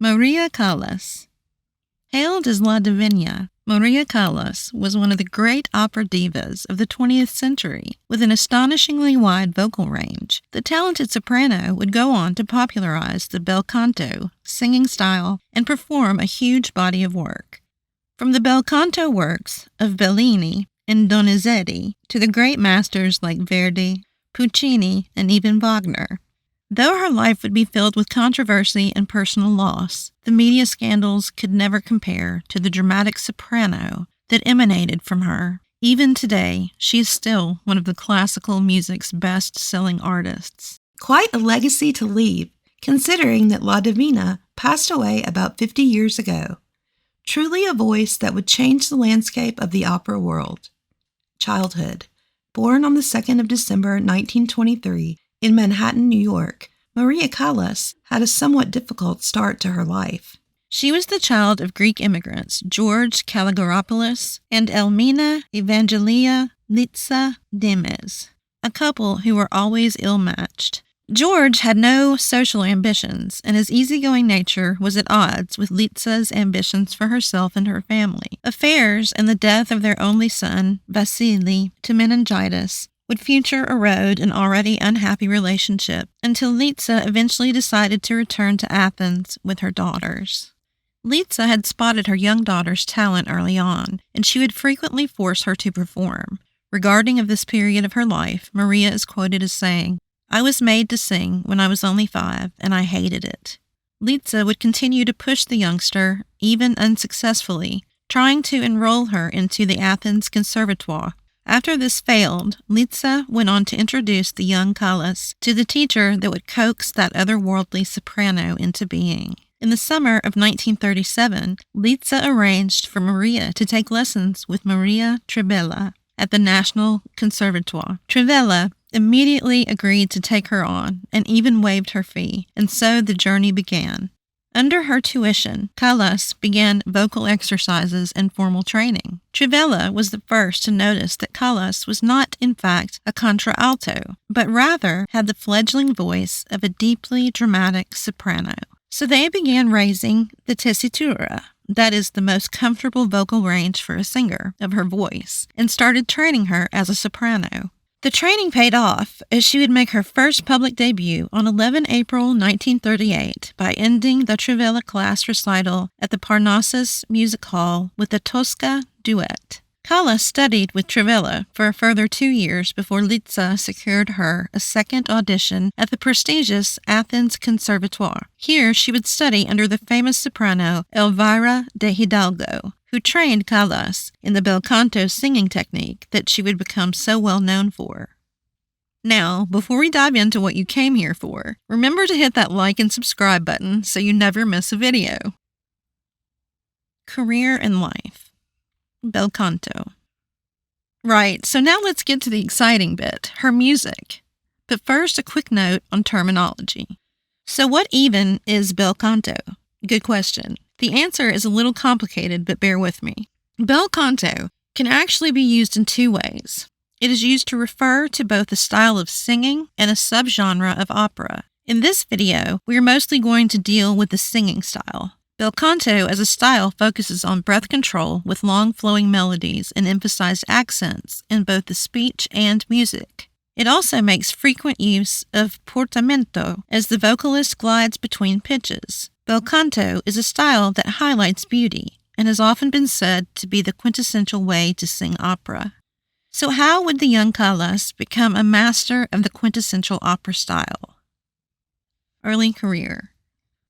Maria Callas. Hailed as La Divina, Maria Callas was one of the great opera divas of the 20th century. With an astonishingly wide vocal range, the talented soprano would go on to popularize the bel canto singing style and perform a huge body of work. From the bel canto works of Bellini and Donizetti to the great masters like Verdi, Puccini, and even Wagner. Though her life would be filled with controversy and personal loss, the media scandals could never compare to the dramatic soprano that emanated from her. Even today, she is still one of the classical music's best-selling artists. Quite a legacy to leave, considering that La Divina passed away about 50 years ago. Truly a voice that would change the landscape of the opera world. Childhood. Born on the 2nd of December 1923, in Manhattan, New York, Maria Callas had a somewhat difficult start to her life. She was the child of Greek immigrants George Kalogeropoulos and Elmina Evangelia Litsa Demes, a couple who were always ill-matched. George had no social ambitions, and his easygoing nature was at odds with Litsa's ambitions for herself and her family. Affairs and the death of their only son, Vasily, to meningitis, would future erode an already unhappy relationship until Litsa eventually decided to return to Athens with her daughters. Litsa had spotted her young daughter's talent early on, and she would frequently force her to perform. Regarding of this period of her life, Maria is quoted as saying, "I was made to sing when I was only 5, and I hated it." Litsa would continue to push the youngster, even unsuccessfully, trying to enroll her into the Athens Conservatoire. After this failed, Litsa went on to introduce the young Callas to the teacher that would coax that otherworldly soprano into being. In the summer of 1937, Litsa arranged for Maria to take lessons with Maria Trivella at the National Conservatoire. Trivella immediately agreed to take her on and even waived her fee, and so the journey began. Under her tuition, Callas began vocal exercises and formal training. Trivella was the first to notice that Callas was not, in fact, a contralto, but rather had the fledgling voice of a deeply dramatic soprano. So they began raising the tessitura, that is the most comfortable vocal range for a singer, of her voice, and started training her as a soprano. The training paid off, as she would make her first public debut on 11 April 1938 by ending the Trivella class recital at the Parnassus Music Hall with the Tosca duet. Callas studied with Trivella for a further 2 years before Litsa secured her a second audition at the prestigious Athens Conservatoire. Here she would study under the famous soprano Elvira de Hidalgo, who trained Callas in the bel canto singing technique that she would become so well known for. Now, before we dive into what you came here for, remember to hit that like and subscribe button so you never miss a video. Career and life. Bel canto. Right, so now let's get to the exciting bit, her music. But first, a quick note on terminology. So what even is bel canto? Good question. The answer is a little complicated, but bear with me. Bel canto can actually be used in 2 ways. It is used to refer to both a style of singing and a subgenre of opera. In this video, we are mostly going to deal with the singing style. Bel canto as a style focuses on breath control with long flowing melodies and emphasized accents in both the speech and music. It also makes frequent use of portamento as the vocalist glides between pitches. Bel canto is a style that highlights beauty and has often been said to be the quintessential way to sing opera. So how would the young Callas become a master of the quintessential opera style? Early career.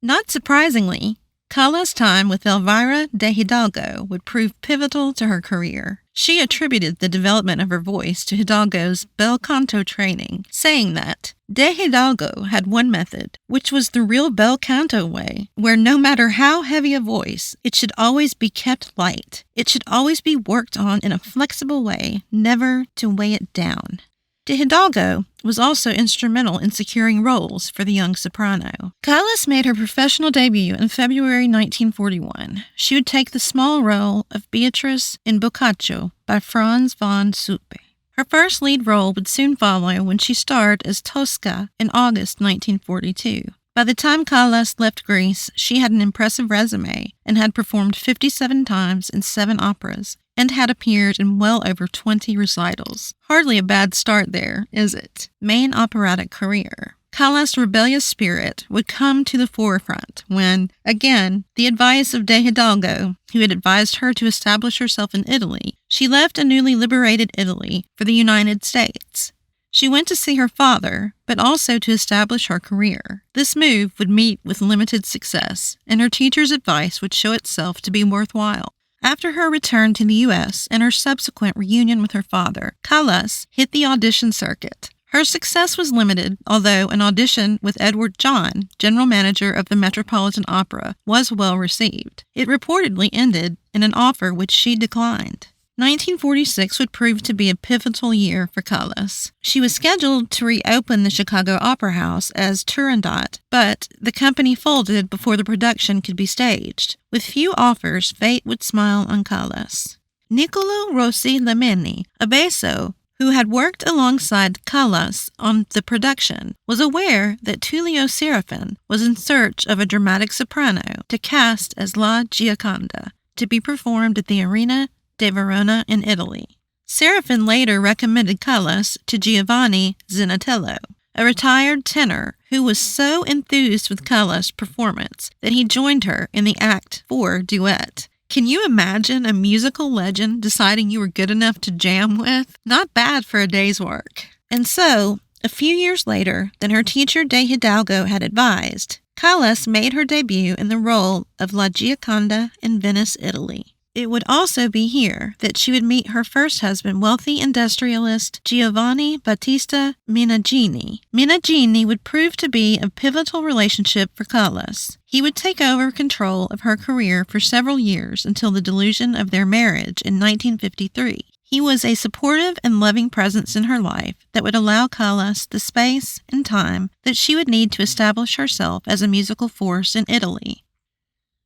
Not surprisingly, Callas' time with Elvira de Hidalgo would prove pivotal to her career. She attributed the development of her voice to Hidalgo's bel canto training, saying that de Hidalgo had one method, which was the real bel canto way, where no matter how heavy a voice, it should always be kept light. It should always be worked on in a flexible way, never to weigh it down. De Hidalgo was also instrumental in securing roles for the young soprano. Callas made her professional debut in February 1941. She would take the small role of Beatrice in Boccaccio by Franz von Suppe. Her first lead role would soon follow when she starred as Tosca in August 1942. By the time Callas left Greece, she had an impressive resume and had performed 57 times in 7 operas and had appeared in well over 20 recitals. Hardly a bad start there, is it? Main operatic career. Callas' rebellious spirit would come to the forefront when, again, the advice of de Hidalgo, who had advised her to establish herself in Italy, she left a newly liberated Italy for the United States. She went to see her father, but also to establish her career. This move would meet with limited success, and her teacher's advice would show itself to be worthwhile. After her return to the U.S. and her subsequent reunion with her father, Callas hit the audition circuit. Her success was limited, although an audition with Edward John, general manager of the Metropolitan Opera, was well received. It reportedly ended in an offer which she declined. 1946 would prove to be a pivotal year for Callas. She was scheduled to reopen the Chicago Opera House as Turandot, but the company folded before the production could be staged. With few offers, fate would smile on Callas. Niccolo Rossi Lameni, a basso who had worked alongside Callas on the production, was aware that Tullio Serafin was in search of a dramatic soprano to cast as La Gioconda, to be performed at the Arena de Verona in Italy. Serafin later recommended Callas to Giovanni Zinatello, a retired tenor who was so enthused with Callas' performance that he joined her in the Act 4 duet. Can you imagine a musical legend deciding you were good enough to jam with? Not bad for a day's work. And so, a few years later than her teacher de Hidalgo had advised, Callas made her debut in the role of La Gioconda in Venice, Italy. It would also be here that she would meet her first husband, wealthy industrialist Giovanni Battista Menaggini. Menaggini would prove to be a pivotal relationship for Callas. He would take over control of her career for several years until the dissolution of their marriage in 1953. He was a supportive and loving presence in her life that would allow Callas the space and time that she would need to establish herself as a musical force in Italy.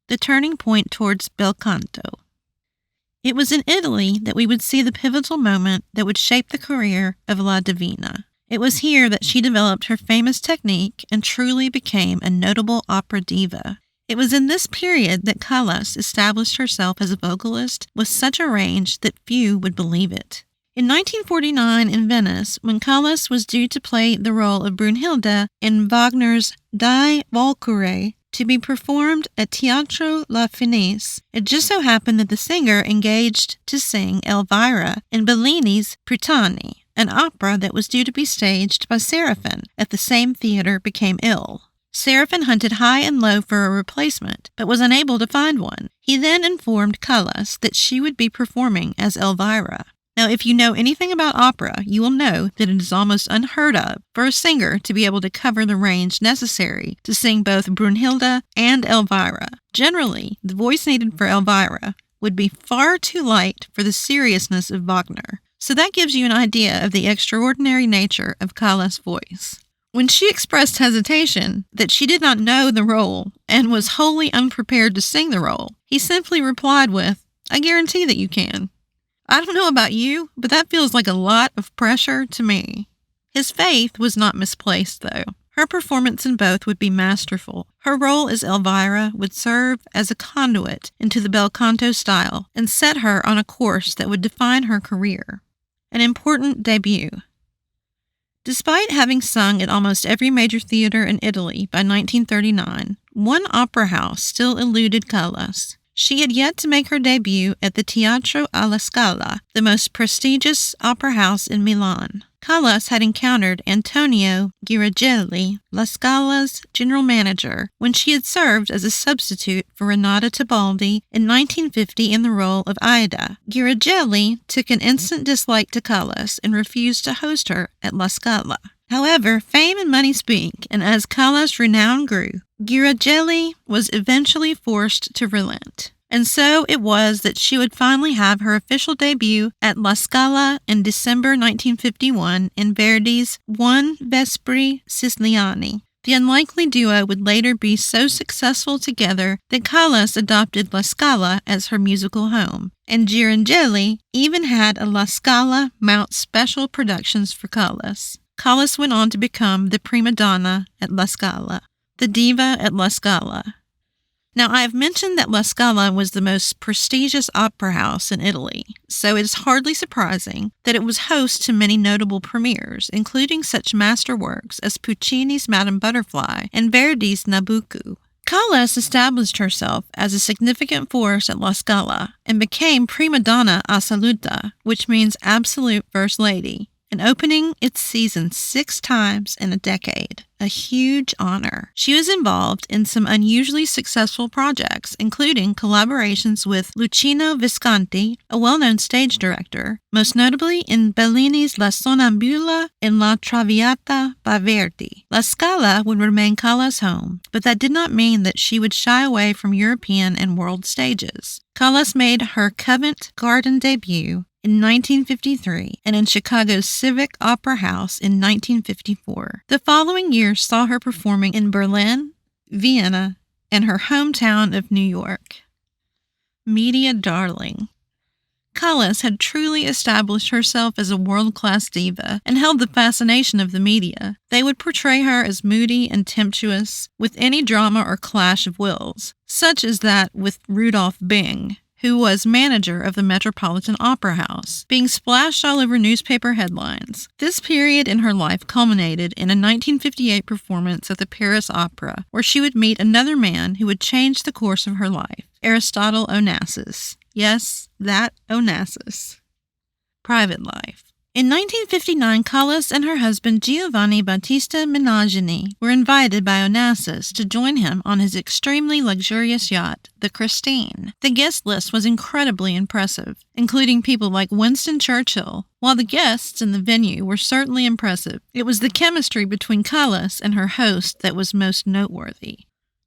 The turning point towards bel canto. It was in Italy that we would see the pivotal moment that would shape the career of La Divina. It was here that she developed her famous technique and truly became a notable opera diva. It was in this period that Callas established herself as a vocalist with such a range that few would believe it. In 1949 in Venice, when Callas was due to play the role of Brunhilde in Wagner's Die Walküre, to be performed at Teatro La Fenice, it just so happened that the singer engaged to sing Elvira in Bellini's Pritani, an opera that was due to be staged by Serafin at the same theater, became ill. Serafin hunted high and low for a replacement, but was unable to find one. He then informed Callas that she would be performing as Elvira. Now, if you know anything about opera, you will know that it is almost unheard of for a singer to be able to cover the range necessary to sing both Brunhilde and Elvira. Generally, the voice needed for Elvira would be far too light for the seriousness of Wagner. So that gives you an idea of the extraordinary nature of Callas' voice. When she expressed hesitation that she did not know the role and was wholly unprepared to sing the role, he simply replied with, "I guarantee that you can." I don't know about you, but that feels like a lot of pressure to me. His faith was not misplaced, though. Her performance in both would be masterful. Her role as Elvira would serve as a conduit into the bel canto style and set her on a course that would define her career. An important debut. Despite having sung at almost every major theater in Italy by 1939, one opera house still eluded Callas. She had yet to make her debut at the Teatro alla Scala, the most prestigious opera house in Milan. Callas had encountered Antonio Girardelli, La Scala's general manager, when she had served as a substitute for Renata Tebaldi in 1950 in the role of Aida. Girardelli took an instant dislike to Callas and refused to host her at La Scala. However, fame and money speak, and as Callas' renown grew, Girardelli was eventually forced to relent. And so it was that she would finally have her official debut at La Scala in December 1951 in Verdi's One Vespri Siciliani. The unlikely duo would later be so successful together that Callas adopted La Scala as her musical home, and Girardelli even had a La Scala mount special productions for Callas. Callas went on to become the prima donna at La Scala. The Diva at La Scala. Now, I have mentioned that La Scala was the most prestigious opera house in Italy, so it is hardly surprising that it was host to many notable premieres, including such masterworks as Puccini's Madame Butterfly and Verdi's Nabucco. Callas established herself as a significant force at La Scala and became prima donna assoluta, which means absolute first lady, and opening its season 6 times in a decade, a huge honor. She was involved in some unusually successful projects, including collaborations with Luchino Visconti, a well-known stage director, most notably in Bellini's La Sonnambula and La Traviata by Verdi. La Scala would remain Callas' home, but that did not mean that she would shy away from European and world stages. Callas made her Covent Garden debut in 1953 and in Chicago's Civic Opera House in 1954. The following year saw her performing in Berlin, Vienna, and her hometown of New York. Media darling. Callas had truly established herself as a world-class diva and held the fascination of the media. They would portray her as moody and tempestuous, with any drama or clash of wills, such as that with Rudolph Bing, who was manager of the Metropolitan Opera House, being splashed all over newspaper headlines. This period in her life culminated in a 1958 performance at the Paris Opera, where she would meet another man who would change the course of her life, Aristotle Onassis. Yes, that Onassis. Private life. In 1959, Callas and her husband Giovanni Battista Menaggini were invited by Onassis to join him on his extremely luxurious yacht, the Christine. The guest list was incredibly impressive, including people like Winston Churchill. While the guests in the venue were certainly impressive, it was the chemistry between Callas and her host that was most noteworthy.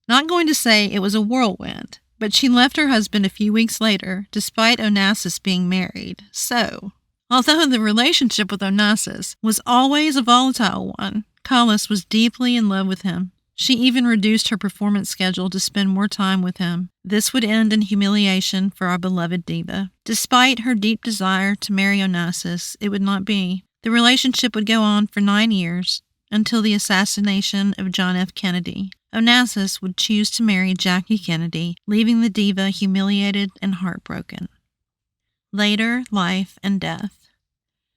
Not going to say it was a whirlwind, but she left her husband a few weeks later, despite Onassis being married. So, although the relationship with Onassis was always a volatile one, Callas was deeply in love with him. She even reduced her performance schedule to spend more time with him. This would end in humiliation for our beloved diva. Despite her deep desire to marry Onassis, it would not be. The relationship would go on for 9 years, until the assassination of John F. Kennedy. Onassis would choose to marry Jackie Kennedy, leaving the diva humiliated and heartbroken. Later, life and death.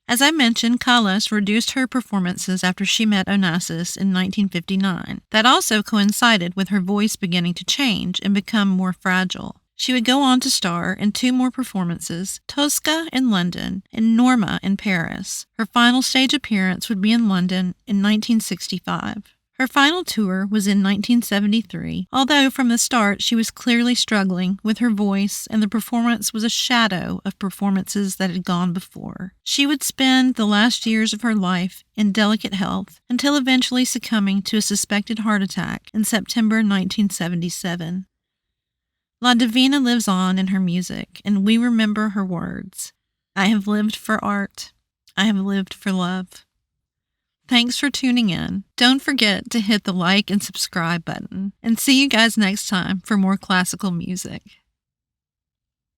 As I mentioned, Callas reduced her performances after she met Onassis in 1959. That also coincided with her voice beginning to change and become more fragile. She would go on to star in 2 more performances, Tosca in London and Norma in Paris. Her final stage appearance would be in London in 1965. Her final tour was in 1973, although from the start she was clearly struggling with her voice and the performance was a shadow of performances that had gone before. She would spend the last years of her life in delicate health until eventually succumbing to a suspected heart attack in September 1977. La Divina lives on in her music, and we remember her words. I have lived for art. I have lived for love. Thanks for tuning in. Don't forget to hit the like and subscribe button. And see you guys next time for more classical music.